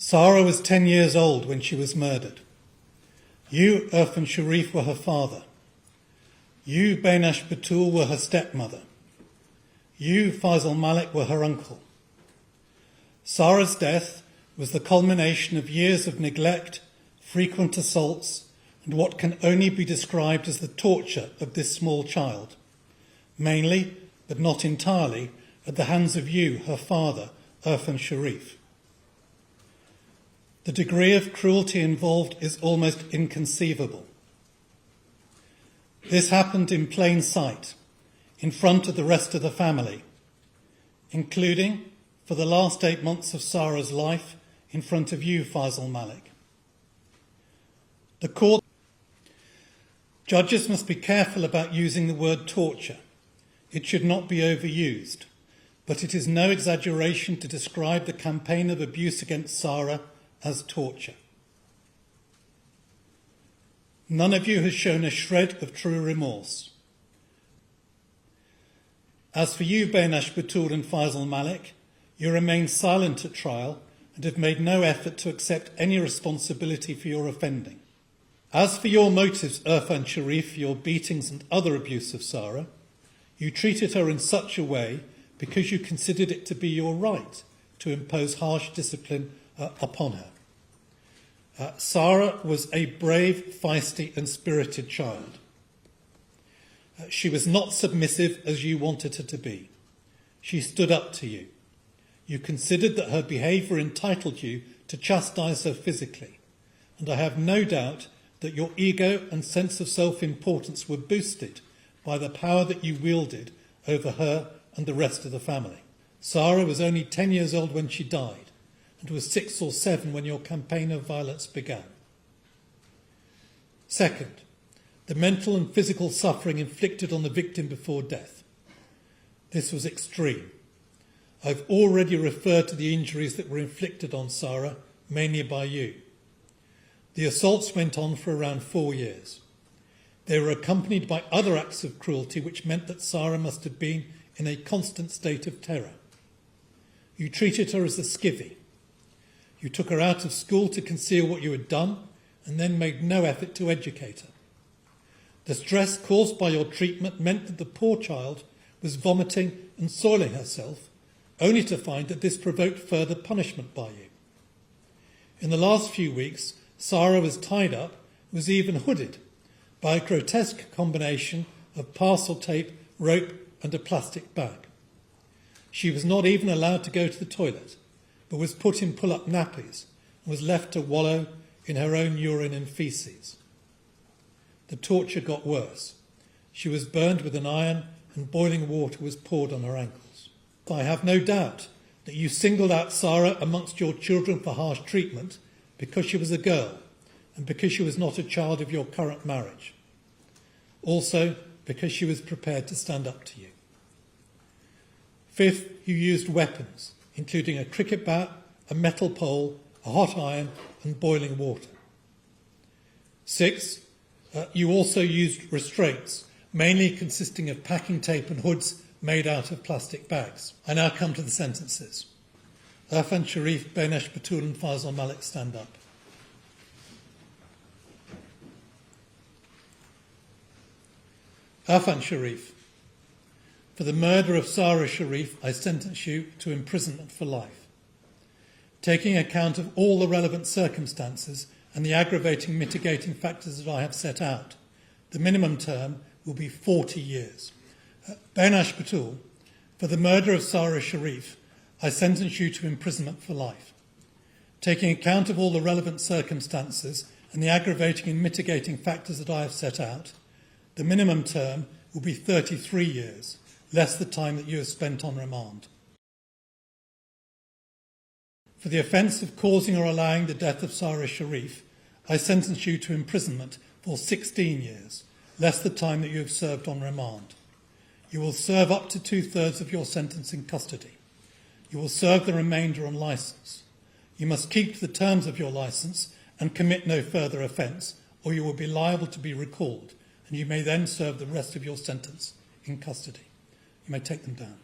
Sara was 10 years old when she was murdered. You, Urfan Sharif, were her father. You, Beinash Batool, were her stepmother. You, Faisal Malik, were her uncle. Sara's death was the culmination of years of neglect, frequent assaults, and what can only be described as the torture of this small child, mainly, but not entirely, at the hands of you, her father, Urfan Sharif. The degree of cruelty involved is almost inconceivable. This happened in plain sight, in front of the rest of the family, including, for the last 8 months of Sara's life, in front of you, Faisal Malik. The court judges must be careful about using the word torture. It should not be overused, but it is no exaggeration to describe the campaign of abuse against Sara as torture. None of you has shown a shred of true remorse. As for you, Beinash Batool and Faisal Malik, you remain silent at trial and have made no effort to accept any responsibility for your offending. As for your motives, Urfan Sharif, for your beatings and other abuse of Sara, you treated her in such a way because you considered it to be your right to impose harsh discipline upon her. Sara was a brave, feisty and spirited child. She was not submissive as you wanted her to be. She stood up to you. You considered that her behaviour entitled you to chastise her physically, and I have no doubt that your ego and sense of self-importance were boosted by the power that you wielded over her and the rest of the family. Sara was only 10 years old when she died, and was 6 or 7 when your campaign of violence began. Second, the mental and physical suffering inflicted on the victim before death. This was extreme. I've already referred to the injuries that were inflicted on Sara, mainly by you. The assaults went on for around 4 years. They were accompanied by other acts of cruelty which meant that Sara must have been in a constant state of terror. You treated her as a skivvy. You took her out of school to conceal what you had done and then made no effort to educate her. The stress caused by your treatment meant that the poor child was vomiting and soiling herself, only to find that this provoked further punishment by you. In the last few weeks, Sara was tied up, was even hooded, by a grotesque combination of parcel tape, rope and a plastic bag. She was not even allowed to go to the toilet, but was put in pull-up nappies and was left to wallow in her own urine and faeces. The torture got worse. She was burned with an iron and boiling water was poured on her ankles. I have no doubt that you singled out Sara amongst your children for harsh treatment because she was a girl and because she was not a child of your current marriage. Also, because she was prepared to stand up to you. Fifth, you used weapons, including a cricket bat, a metal pole, a hot iron and boiling water. Six, you also used restraints, mainly consisting of packing tape and hoods made out of plastic bags. I now come to the sentences. Urfan Sharif, Beinash Batool and Faisal Malik, stand up. Urfan Sharif, for the murder of Sara Sharif, I sentence you to imprisonment for life. Taking account of all the relevant circumstances and the aggravating mitigating factors that I have set out, the minimum term will be 40 years. Beinash Batool, for the murder of Sara Sharif, I sentence you to imprisonment for life. Taking account of all the relevant circumstances and the aggravating and mitigating factors that I have set out, the minimum term will be 33 years, less the time that you have spent on remand. For the offence of causing or allowing the death of Sara Sharif, I sentence you to imprisonment for 16 years, less the time that you have served on remand. You will serve up to 2/3 of your sentence in custody. You will serve the remainder on licence. You must keep to the terms of your licence and commit no further offence, or you will be liable to be recalled, and you may then serve the rest of your sentence in custody. You may take them down.